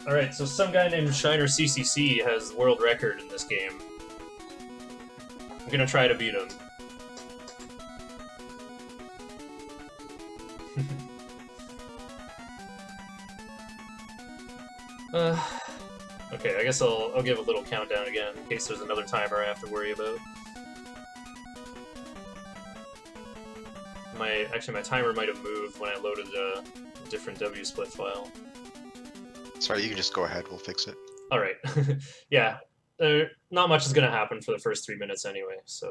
Alright, so some guy named ShinerCCC has the world record in this game. I'm gonna try to beat him. Okay, I guess I'll give a little countdown again in case there's another timer I have to worry about. Actually, my timer might have moved when I loaded a different WSplit file. Sorry, you can just go ahead. We'll fix it. All right. Yeah, not much is gonna happen for the first 3 minutes anyway. So,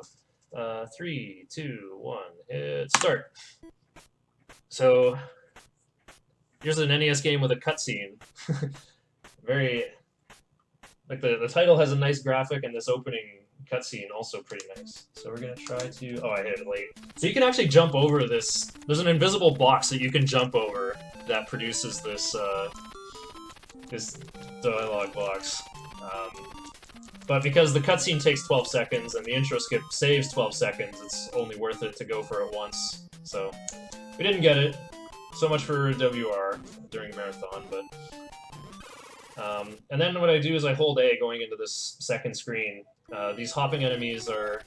3, 2, 1, hit start. So, here's an NES game with a cutscene. Very, like the title has a nice graphic, and this opening cutscene also pretty nice. So we're gonna try to. Oh, I hit it late. So you can actually jump over this. There's an invisible box that you can jump over that produces this this dialogue box. But because the cutscene takes 12 seconds and the intro skip saves 12 seconds, it's only worth it to go for it once. So we didn't get it. So much for WR during a marathon, but. And then what I do is I hold A going into this second screen. These hopping enemies are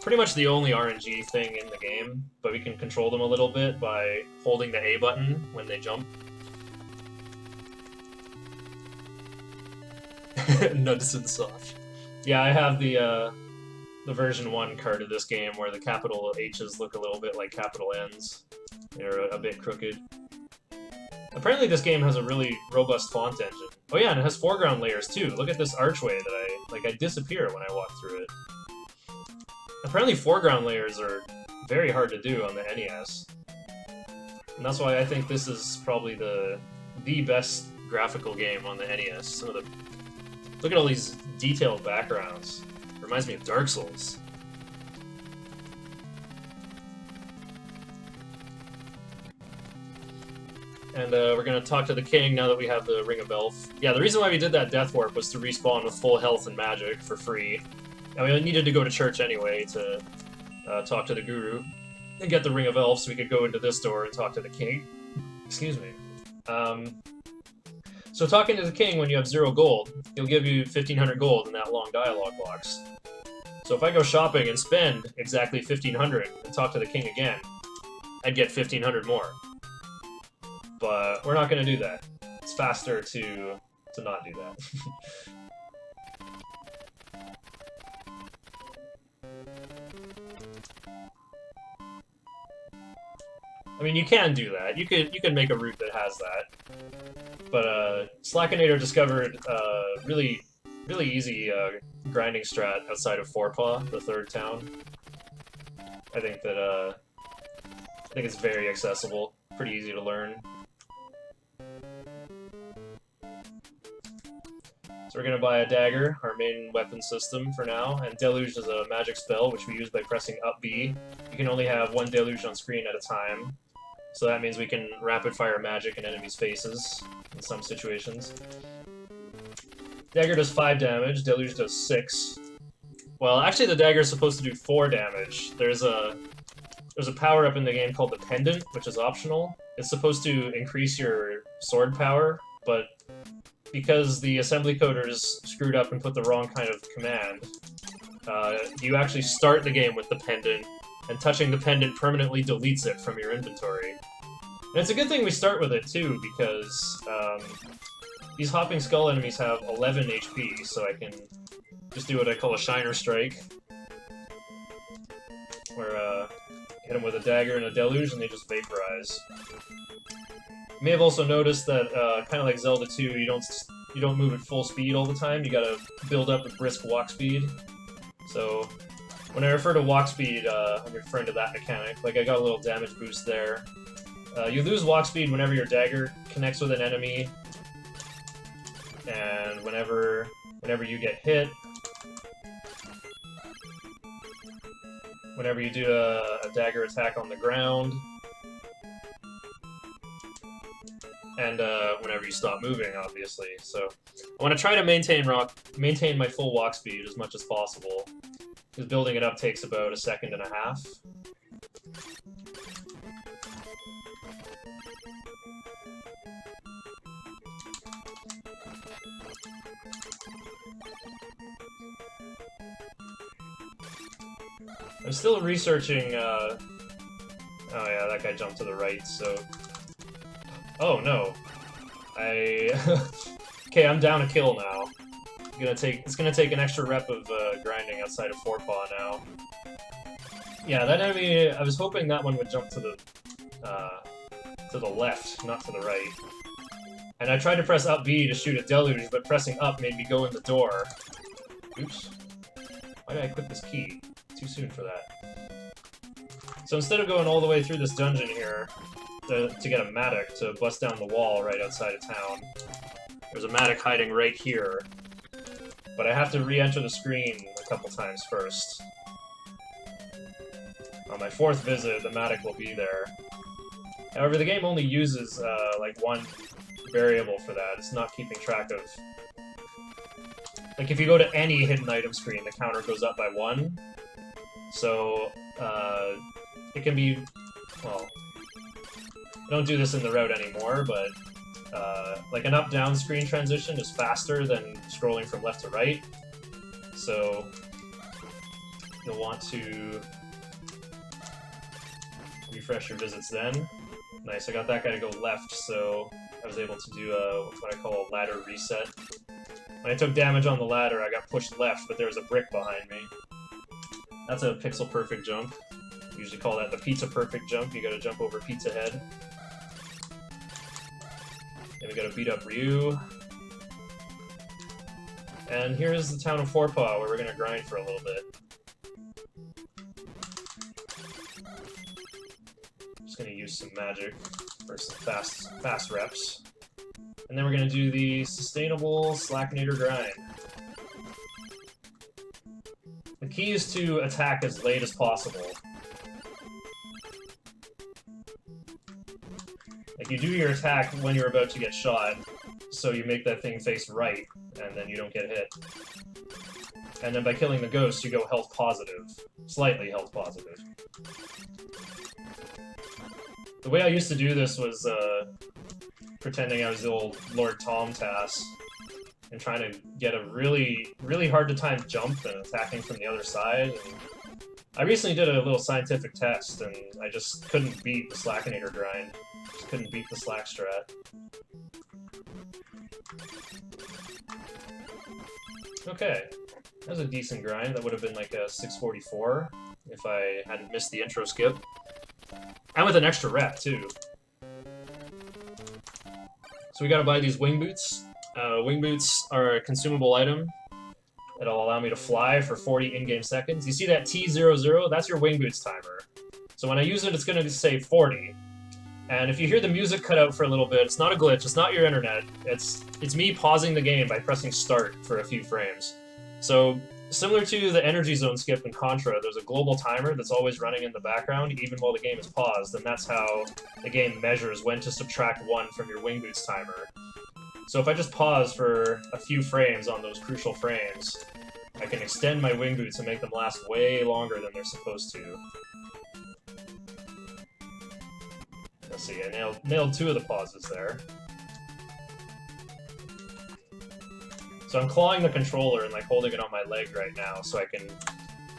pretty much the only RNG thing in the game, but we can control them a little bit by holding the A button when they jump. Nudson soft. Yeah, I have the version 1 card of this game where the capital H's look a little bit like capital N's. They're a bit crooked. Apparently this game has a really robust font engine. Oh yeah, and it has foreground layers too. Look at this archway that I disappear when I walk through it. Apparently foreground layers are very hard to do on the NES. And that's why I think this is probably the best graphical game on the NES. Some of the look at all these detailed backgrounds. Reminds me of Dark Souls. And we're gonna talk to the king now that we have the Ring of Elf. Yeah, the reason why we did that Death Warp was to respawn with full health and magic for free. And we needed to go to church anyway to talk to the guru and get the Ring of Elf so we could go into this door and talk to the king. Excuse me. So talking to the king when you have 0 gold, he'll give you 1,500 gold in that long dialogue box. So if I go shopping and spend exactly 1,500 and talk to the king again, I'd get 1,500 more. But we're not going to do that. It's faster to not do that. I mean, you can do that. You could make a route that has that. But Slackinator discovered really easy grinding strat outside of Forepaugh, the 3rd town. I think it's very accessible, pretty easy to learn. So we're going to buy a dagger, our main weapon system for now, and Deluge is a magic spell, which we use by pressing up B. You can only have 1 Deluge on screen at a time, so that means we can rapid-fire magic in enemies' faces in some situations. Dagger does 5 damage, Deluge does 6. Well, actually the dagger is supposed to do 4 damage. There's a power-up in the game called the Pendant, which is optional. It's supposed to increase your sword power, but because the assembly coders screwed up and put the wrong kind of command, you actually start the game with the pendant, and touching the pendant permanently deletes it from your inventory. And it's a good thing we start with it too, because these hopping skull enemies have 11 HP, so I can just do what I call a Shiner Strike, where hit them with a dagger and a deluge and they just vaporize. You may have also noticed that, kind of like Zelda 2, you don't move at full speed all the time. You gotta build up a brisk walk speed. So when I refer to walk speed, I'm referring to that mechanic. Like I got a little damage boost there. You lose walk speed whenever your dagger connects with an enemy, and whenever you get hit. Whenever you do a dagger attack on the ground. And whenever you stop moving, obviously. So I want to try to maintain my full walk speed as much as possible, because building it up takes about 1.5 seconds. I'm still researching, Oh yeah, that guy jumped to the right, so... Oh, no. Okay, I'm down a kill now. It's gonna take an extra rep of grinding outside of Forepaw now. Yeah, that enemy, I was hoping that one would jump to the left, not to the right. And I tried to press up B to shoot a deluge, but pressing up made me go in the door. Oops. Why did I click this key? Too soon for that. So instead of going all the way through this dungeon here to get a Matic to bust down the wall right outside of town, there's a Matic hiding right here. But I have to re-enter the screen a couple times first. On my 4th visit, the Matic will be there. However, the game only uses, like, one variable for that. It's not keeping track of... Like, if you go to any hidden item screen, the counter goes up by 1. So, it can be... Well, I don't do this in the route anymore, but... like, an up-down screen transition is faster than scrolling from left to right. So, you'll want to refresh your visits then. Nice, I got that guy to go left, so I was able to do what I call a ladder reset. When I took damage on the ladder, I got pushed left, but there was a brick behind me. That's a pixel-perfect jump. We usually call that the pizza-perfect jump. You gotta jump over Pizza Head. Then we gotta beat up Ryu. And here's the town of Forepaw, where we're gonna grind for a little bit. Just gonna use some magic for some fast reps. And then we're gonna do the sustainable Slackinator grind. The key is to attack as late as possible. Like, you do your attack when you're about to get shot, so you make that thing face right, and then you don't get hit. And then by killing the ghost, you go health positive. Slightly health positive. The way I used to do this was, pretending I was the old Lord Tom Tass, and trying to get a really, really hard-to-time jump and attacking from the other side. And I recently did a little scientific test, and I just couldn't beat the Slackinator grind. Just couldn't beat the Slack strat. Okay, that was a decent grind. That would have been like a 644 if I hadn't missed the intro skip. And with an extra rep, too. So we gotta buy these wing boots. Wing boots are a consumable item that'll allow me to fly for 40 in-game seconds. You see that T00? That's your wing boots timer. So when I use it, it's gonna say 40. And if you hear the music cut out for a little bit, it's not a glitch, it's not your internet. It's me pausing the game by pressing start for a few frames. So, similar to the energy zone skip in Contra, there's a global timer that's always running in the background, even while the game is paused, and that's how the game measures when to subtract 1 from your wing boots timer. So if I just pause for a few frames on those crucial frames, I can extend my wing boots and make them last way longer than they're supposed to. Let's see, I nailed 2 of the pauses there. So I'm clawing the controller and like holding it on my leg right now, so I can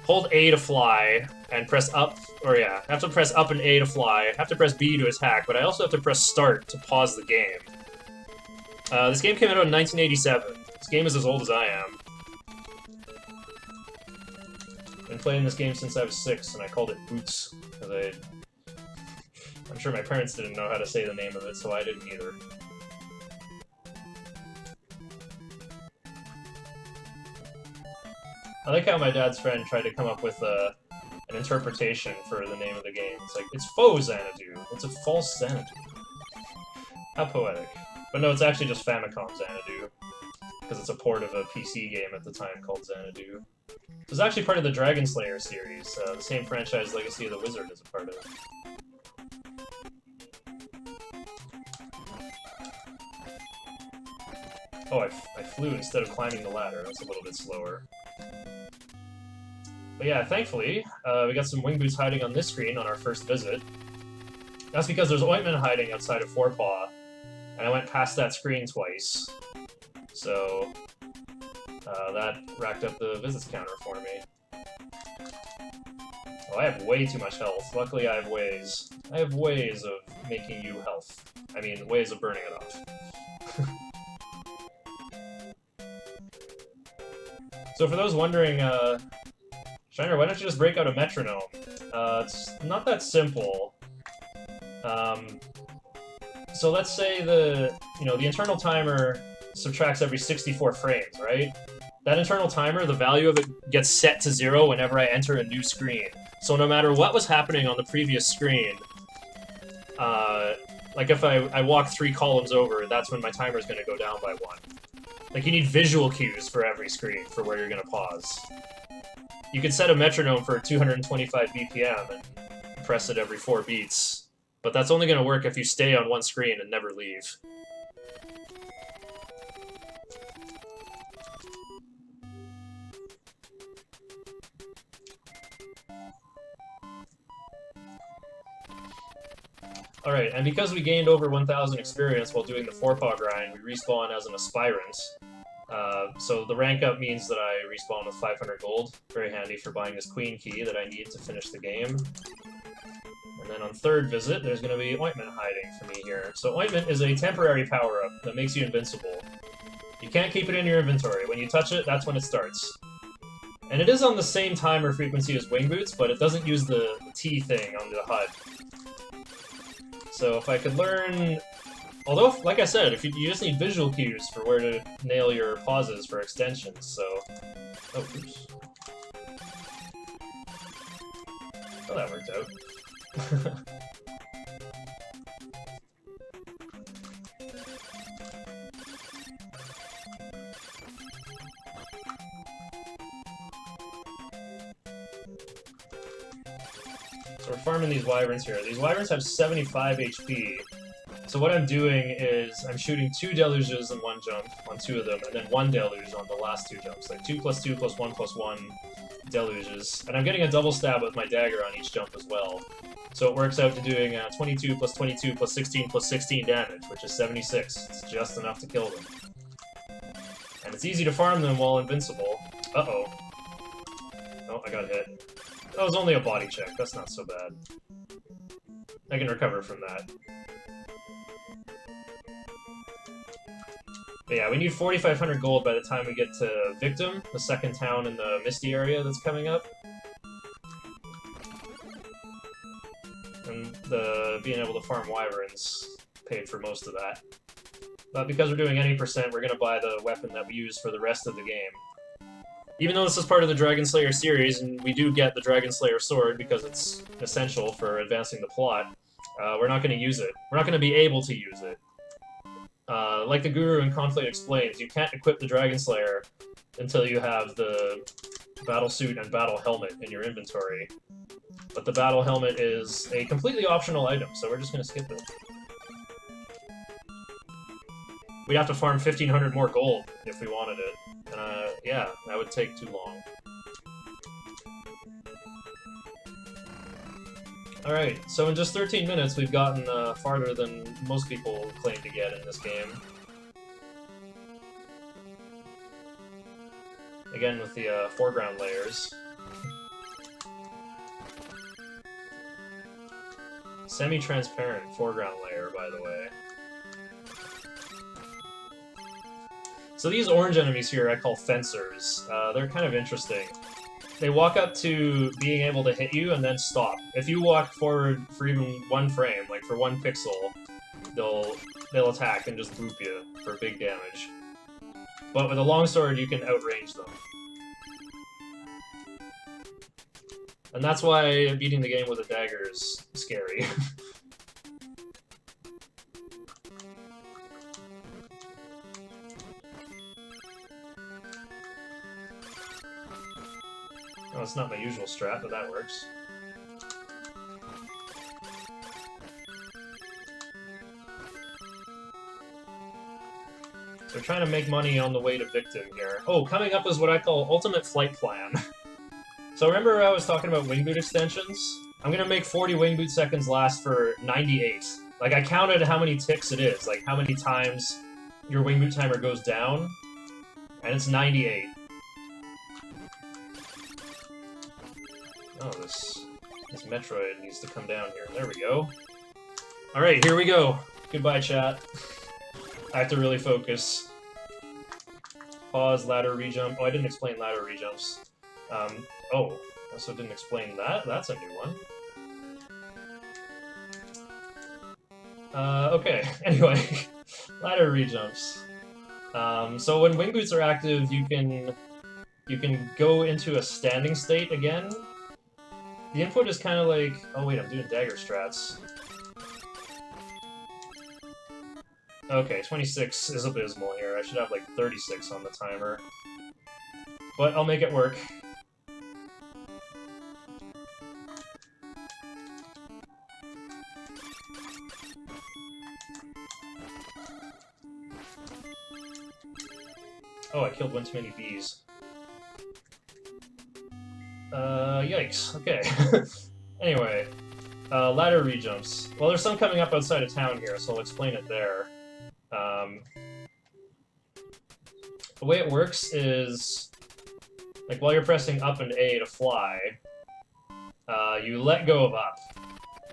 hold A to fly and press up, or yeah, I have to press up and A to fly, I have to press B to attack, but I also have to press start to pause the game. This game came out in 1987. This game is as old as I am. I've been playing this game since I was 6, and I called it Boots, because I'm sure my parents didn't know how to say the name of it, so I didn't either. I like how my dad's friend tried to come up with an interpretation for the name of the game. It's like, it's faux Xanadu. It's a false Xanadu. How poetic. But no, it's actually just Famicom Xanadu, because it's a port of a PC game at the time called Xanadu. It was actually part of the Dragon Slayer series, the same franchise Legacy of the Wizard is a part of. Oh, I flew instead of climbing the ladder. That's a little bit slower. But yeah, thankfully, we got some wing boots hiding on this screen on our first visit. That's because there's ointment hiding outside of Forepaw, and I went past that screen twice. So, that racked up the visits counter for me. Oh, I have way too much health. Luckily, I have ways. I have ways of making you health. I mean, ways of burning it off. So for those wondering, Shiner, why don't you just break out a metronome? It's not that simple. So let's say the internal timer subtracts every 64 frames, right? That internal timer, the value of it gets set to 0 whenever I enter a new screen. So no matter what was happening on the previous screen, like if I walk 3 columns over, that's when my timer is going to go down by 1. Like, you need visual cues for every screen for where you're going to pause. You could set a metronome for 225 BPM and press it every 4 beats, but that's only going to work if you stay on one screen and never leave. Alright, and because we gained over 1,000 experience while doing the 4-paw grind, we respawn as an aspirant. So the rank up means that I respawn with 500 gold. Very handy for buying this queen key that I need to finish the game. And then on 3rd visit, there's going to be Ointment hiding for me here. So Ointment is a temporary power-up that makes you invincible. You can't keep it in your inventory. When you touch it, that's when it starts. And it is on the same timer frequency as Wing Boots, but it doesn't use the T thing on the HUD. So if I could learn... Although, like I said, if you just need visual cues for where to nail your pauses for extensions, so... Oh, oops. Oh, that worked out. So we're farming these wyverns here. These wyverns have 75 HP. So what I'm doing is I'm shooting 2 deluges in one jump on 2 of them, and then 1 deluge on the last 2 jumps. Like 2 + 2 + 1 + 1 deluges. And I'm getting a double stab with my dagger on each jump as well. So it works out to doing 22 + 22 + 16 + 16 damage, which is 76. It's just enough to kill them. And it's easy to farm them while invincible. Uh-oh. Oh, I got hit. That was only a body check. That's not so bad. I can recover from that. But yeah, we need 4,500 gold by the time we get to Victim, the second town in the Misty area that's coming up. And being able to farm wyverns paid for most of that. But because we're doing any percent, we're going to buy the weapon that we use for the rest of the game. Even though this is part of the Dragon Slayer series, and we do get the Dragon Slayer sword because it's essential for advancing the plot, we're not going to use it. We're not going to be able to use it. Like the Guru in Conflict explains, you can't equip the Dragon Slayer until you have the battle suit and battle helmet in your inventory. But the battle helmet is a completely optional item, so we're just going to skip it. We'd have to farm 1,500 more gold if we wanted it. Yeah, that would take too long. Alright, so in just 13 minutes we've gotten farther than most people claim to get in this game. Again with the foreground layers. Semi-transparent foreground layer, by the way. So these orange enemies here I call fencers. They're kind of interesting. They walk up to being able to hit you and then stop. If you walk forward for even 1 frame, like for 1 pixel, they'll attack and just boop you for big damage. But with a longsword you can outrange them. And that's why beating the game with a dagger is scary. Oh, it's not my usual strat, but that works. So we're trying to make money on the way to Victim here. Oh, coming up is what I call Ultimate Flight Plan. So remember I was talking about Wing Boot extensions? I'm gonna make 40 Wing Boot seconds last for 98. Like, I counted how many ticks it is, like how many times your Wing Boot timer goes down, and it's 98. Oh, this This Metroid needs to come down here. There we go. Alright, here we go. Goodbye, chat. I have to really focus. Pause, ladder rejump. Oh, I didn't explain ladder rejumps. Oh, I also didn't explain that. That's a new one. Okay. Anyway, ladder rejumps. So when wing boots are active, you can go into a standing state again. The input is kind of like... Oh wait, I'm doing dagger strats. Okay, 26 is abysmal here. I should have like 36 on the timer. But I'll make it work. Oh, I killed one too many bees. Yikes. Okay. Anyway, ladder rejumps. Well, there's some coming up outside of town here, so I'll explain it there. The way it works is, like, while you're pressing up and A to fly, you let go of up,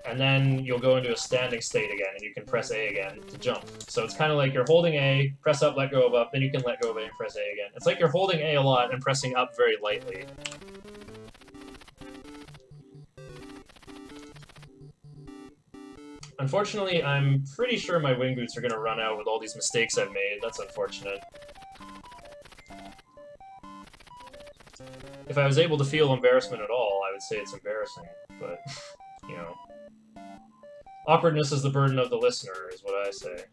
and then you'll go into a standing state again, and you can press A again to jump. So it's kind of like you're holding A, press up, let go of up, then you can let go of A and press A again. It's like you're holding A a lot and pressing up very lightly. Unfortunately, I'm pretty sure my wing boots are going to run out with all these mistakes I've made. That's unfortunate. If I was able to feel embarrassment at all, I would say it's embarrassing. But, you know... Awkwardness is the burden of the listener, is what I say.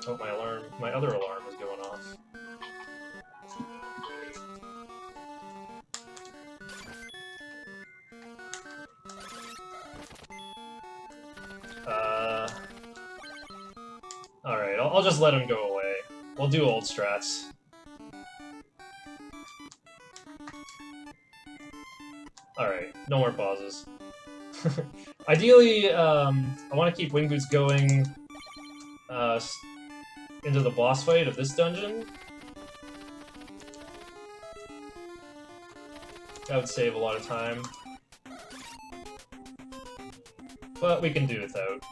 Oh, my alarm. My other alarm is going off. Alright, I'll just let him go away. We'll do old strats. Alright, no more pauses. Ideally, I want to keep wing boots going into the boss fight of this dungeon. That would save a lot of time. But we can do without.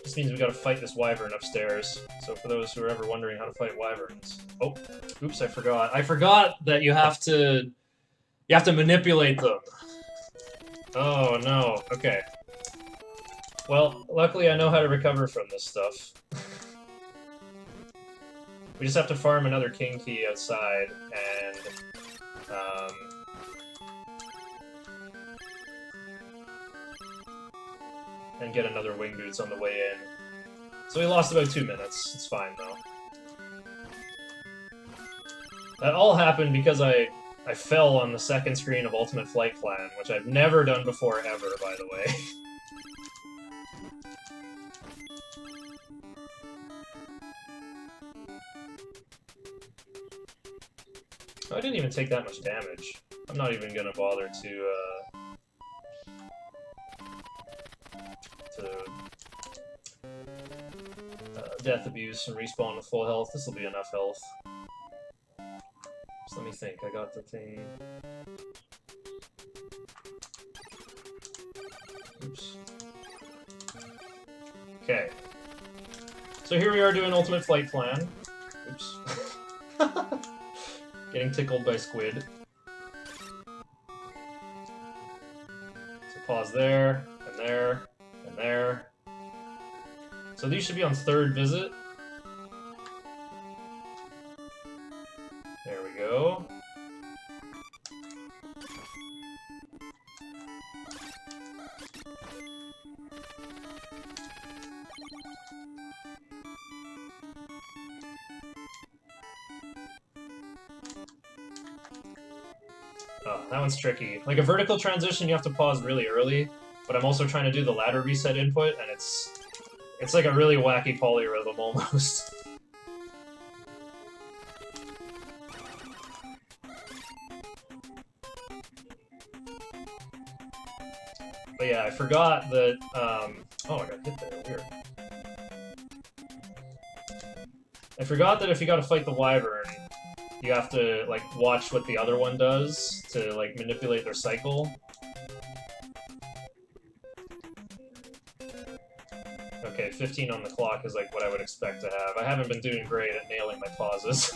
This means we gotta fight this wyvern upstairs. So for those who are ever wondering how to fight wyverns... Oh, oops, I forgot. I forgot that you have to manipulate them. Oh no, okay. Well, luckily I know how to recover from this stuff. We just have to farm another king key outside, and get another wing boots on the way in. So we lost about 2 minutes. It's fine, though. That all happened because I fell on the second screen of Ultimate Flight Plan, which I've never done before ever, by the way. Oh, I didn't even take that much damage. I'm not even gonna bother to death abuse and respawn to full health. This will be enough health. Just let me think. I got the thing. Oops. Okay. So here we are doing Ultimate Flight Plan. Oops. Getting tickled by squid. So pause there, and there, and there. So these should be on third visit. There we go. Oh, that one's tricky. Like a vertical transition, you have to pause really early, but I'm also trying to do the ladder reset input, and it's like a really wacky polyrhythm almost. But yeah, I forgot that, oh, I got hit there, weird. I forgot that if you gotta fight the wyvern, you have to, like, watch what the other one does to, like, manipulate their cycle. Okay, 15 on the clock is, like, what I would expect to have. I haven't been doing great at nailing my pauses.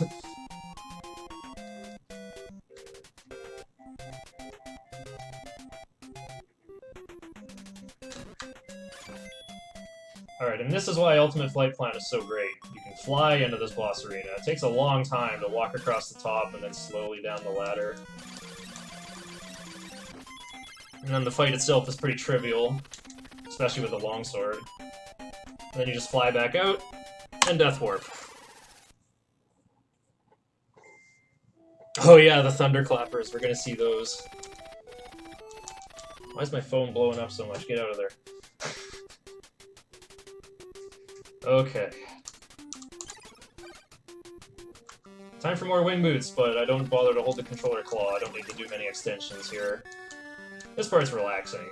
Alright, and this is why Ultimate Flight Plan is so great. You can fly into this boss arena. It takes a long time to walk across the top and then slowly down the ladder. And then the fight itself is pretty trivial, especially with the longsword. And then you just fly back out, and Death Warp. Oh yeah, the Thunderclappers, we're gonna see those. Why is my phone blowing up so much? Get out of there. Okay. Time for more wing boots, but I don't bother to hold the controller claw. I don't need to do many extensions here. This part's relaxing.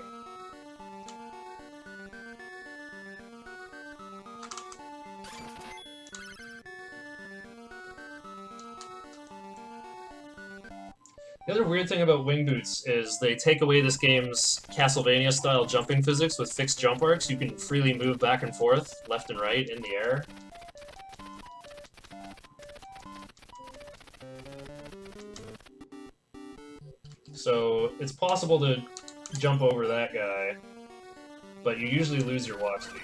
The other weird thing about wing boots is they take away this game's Castlevania-style jumping physics with fixed jump arcs. You can freely move back and forth, left and right, in the air. So it's possible to jump over that guy, but you usually lose your walk speed.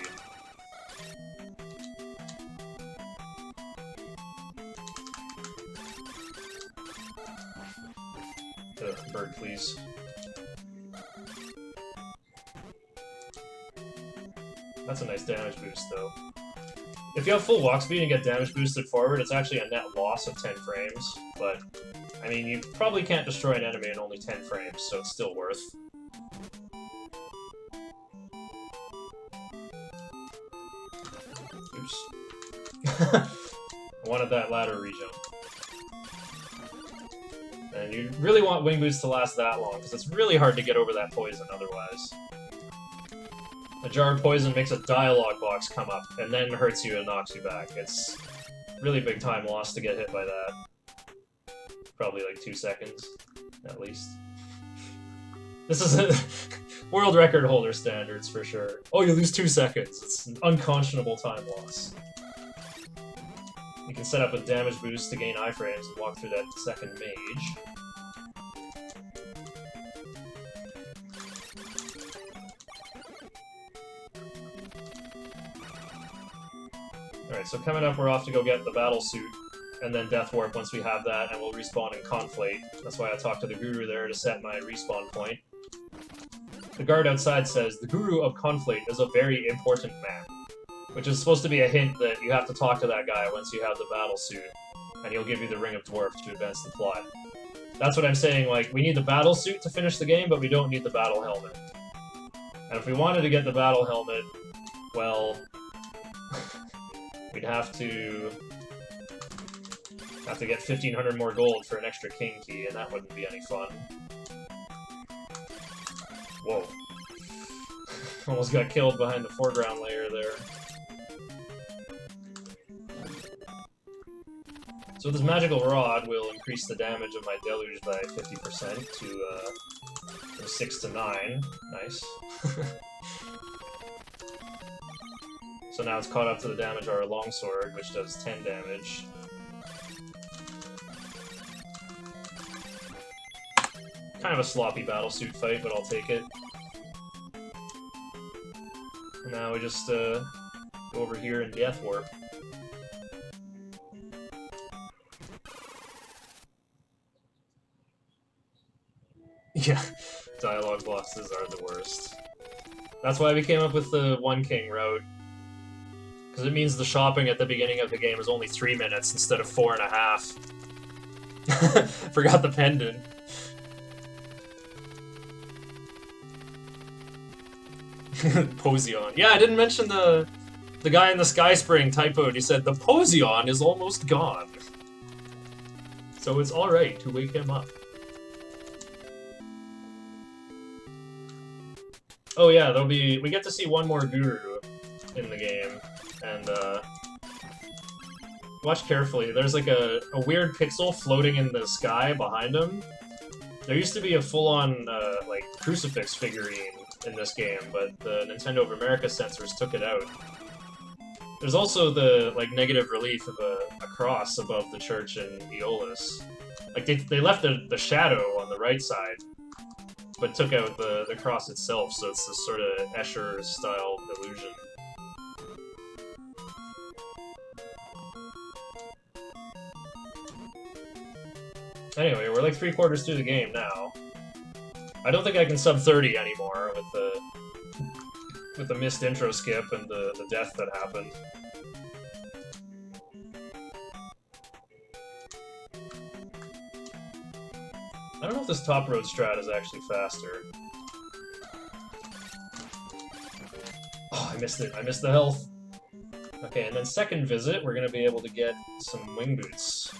Bird, please. That's a nice damage boost, though. If you have full walk speed and get damage boosted forward, it's actually a net loss of 10 frames, but, I mean, you probably can't destroy an enemy in only 10 frames, so it's still worth. Oops. I wanted that ladder rejump. And you really want wing boots to last that long, because it's really hard to get over that poison otherwise. A jar of poison makes a dialogue box come up, and then hurts you and knocks you back. It's really big time loss to get hit by that. Probably like 2 seconds, at least. This is a world record holder standards for sure. Oh, you lose 2 seconds. It's an unconscionable time loss. You can set up a damage boost to gain iframes and walk through that second mage. Alright, so coming up we're off to go get the battle suit, and then Death Warp once we have that, and we'll respawn in Conflate. That's why I talked to the Guru there to set my respawn point. The guard outside says, "The Guru of Conflate is a very important man." Which is supposed to be a hint that you have to talk to that guy once you have the battle suit, and he'll give you the Ring of Dwarf to advance the plot. That's what I'm saying, like, we need the battle suit to finish the game, but we don't need the battle helmet. And if we wanted to get the battle helmet, well, we'd have to get 1,500 more gold for an extra king key, and that wouldn't be any fun. Whoa. Almost got killed behind the foreground layer there. So this magical rod will increase the damage of my deluge by 50% from 6 to 9. Nice. So now it's caught up to the damage of our longsword, which does 10 damage. Kind of a sloppy battlesuit fight, but I'll take it. And now we just go over here and Death Warp. Yeah, dialogue boxes are the worst. That's why we came up with the one king route. Because it means the shopping at the beginning of the game is only 3 minutes instead of 4.5. Forgot the pendant. Posion. Yeah, I didn't mention the guy in the Sky Spring typoed. He said, "The Posion is almost gone." So it's alright to wake him up. Oh yeah, we get to see one more guru in the game, and watch carefully. There's like a weird pixel floating in the sky behind him. There used to be a full-on like crucifix figurine in this game, but the Nintendo of America censors took it out. There's also the like negative relief of a cross above the church in Aeolus. Like they left the shadow on the right side, but took out the cross itself, so it's this sort of Escher-style illusion. Anyway, we're like 3/4 through the game now. I don't think I can sub 30 anymore with the missed intro skip and the death that happened. I don't know if this top road strat is actually faster. Oh, I missed it. I missed the health. Okay, and then second visit, we're gonna be able to get some wing boots.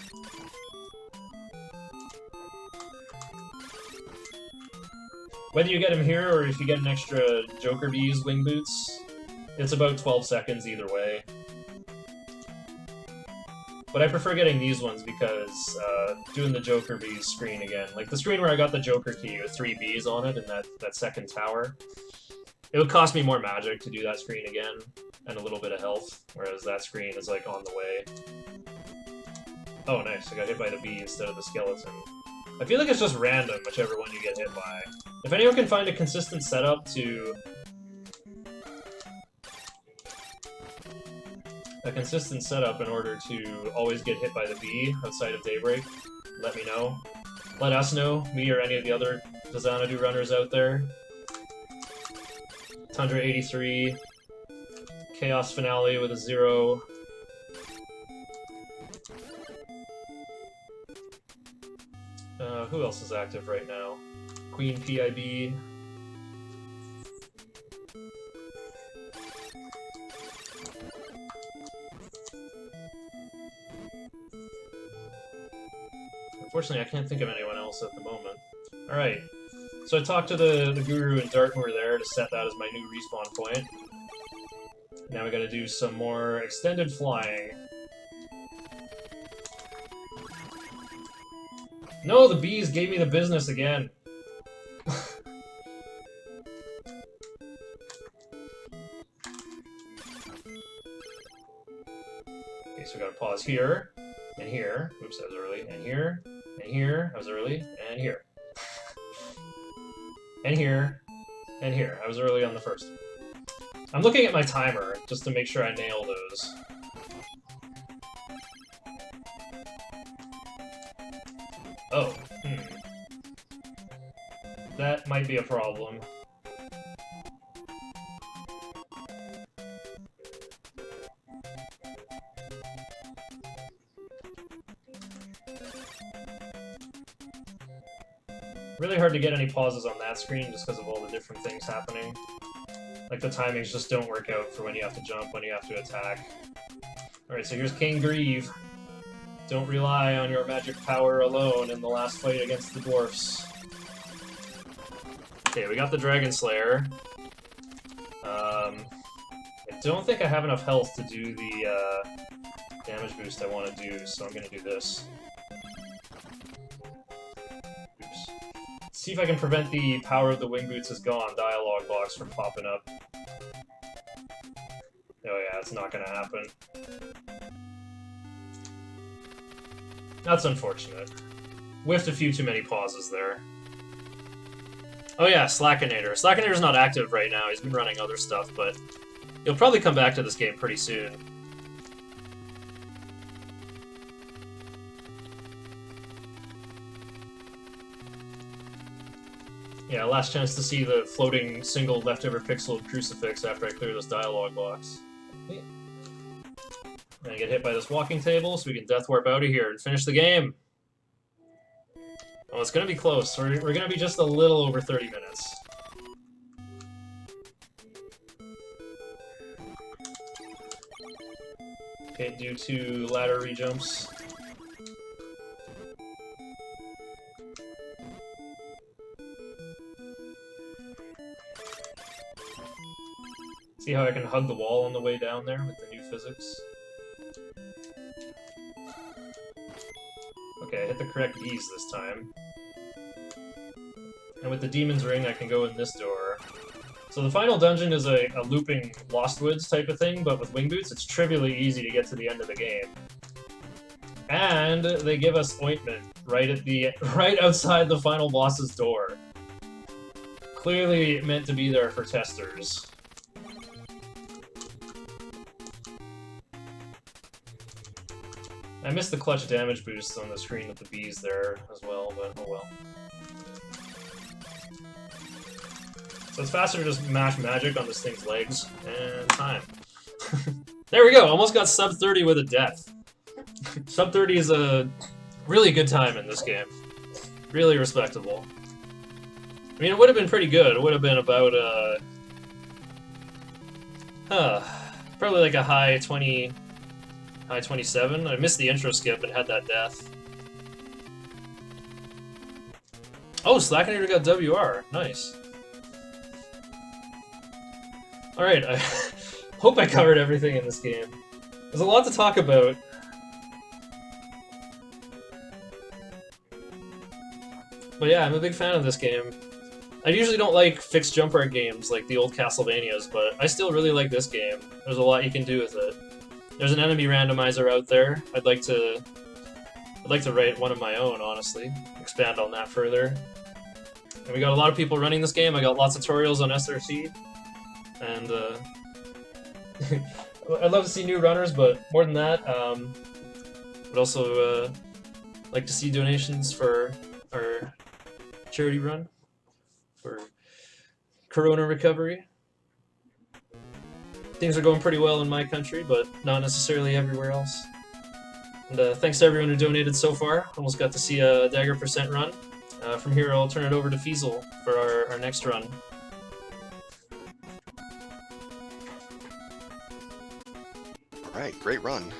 Whether you get him here or if you get an extra Joker Bees wing boots, it's about 12 seconds either way. But I prefer getting these ones because doing the Joker Bees screen again, like the screen where I got the Joker key with 3 bees on it in that second tower, it would cost me more magic to do that screen again and a little bit of health, whereas that screen is like on the way. Oh nice, I got hit by the bee instead of the skeleton. I feel like it's just random, whichever one you get hit by. If anyone can find a consistent setup to... in order to always get hit by the bee outside of Daybreak, let me know. Let us know, me or any of the other Faxanadu runners out there. Tundra 83, Chaos Finale with a 0. Who else is active right now? Queen PIB. Unfortunately, I can't think of anyone else at the moment. Alright, so I talked to the Guru and Dartmoor there to set that as my new respawn point. Now we gotta do some more extended flying. No, the bees gave me the business again. Okay, so we gotta pause here, and here. Oops, that was early. And here, and here. I was early, and here. And here, and here. I was early on the first. I'm looking at my timer, just to make sure I nail those. Oh, that might be a problem. Really hard to get any pauses on that screen just because of all the different things happening. Like the timings just don't work out for when you have to jump, when you have to attack. Alright, so here's King Grieve. Don't rely on your magic power alone in the last fight against the dwarfs. Okay, we got the Dragon Slayer. I don't think I have enough health to do the damage boost I want to do, so I'm going to do this. Oops. See if I can prevent the power of the wing boots is gone dialogue box from popping up. Oh yeah, it's not going to happen. That's unfortunate. Whiffed a few too many pauses there. Oh yeah, Slackinator. Slackinator's not active right now, he's been running other stuff, but he'll probably come back to this game pretty soon. Yeah, last chance to see the floating single leftover pixel of Crucifix after I clear this dialogue box. Okay. And I get hit by this walking table, so we can death warp out of here and finish the game. Oh, it's gonna be close. We're gonna be just a little over 30 minutes. Okay, do 2 ladder rejumps. See how I can hug the wall on the way down there with the new physics? Okay, I hit the correct keys this time. And with the Demon's Ring, I can go in this door. So the final dungeon is a looping Lost Woods type of thing, but with Wing Boots, it's trivially easy to get to the end of the game. And they give us ointment right outside the final boss's door. Clearly meant to be there for testers. I missed the clutch damage boost on the screen with the bees there as well, but oh well. So it's faster to just mash magic on this thing's legs, and time. There we go, almost got sub 30 with a death. Sub 30 is a really good time in this game. Really respectable. I mean, it would have been pretty good. It would have been about, probably like a high 27. I missed the intro skip and had that death. Oh, Slackinator got WR. Nice. Alright, I hope I covered everything in this game. There's a lot to talk about. But yeah, I'm a big fan of this game. I usually don't like fixed jump art games like the old Castlevanias, but I still really like this game. There's a lot you can do with it. There's an enemy randomizer out there. I'd like to write one of my own, honestly. Expand on that further. And we got a lot of people running this game. I got lots of tutorials on SRC. And I'd love to see new runners, but more than that, would also like to see donations for our charity run for Corona recovery. Things are going pretty well in my country, but not necessarily everywhere else. And thanks to everyone who donated so far. Almost got to see a Dagger % run. From here, I'll turn it over to Fiesel for our next run. All right, great run.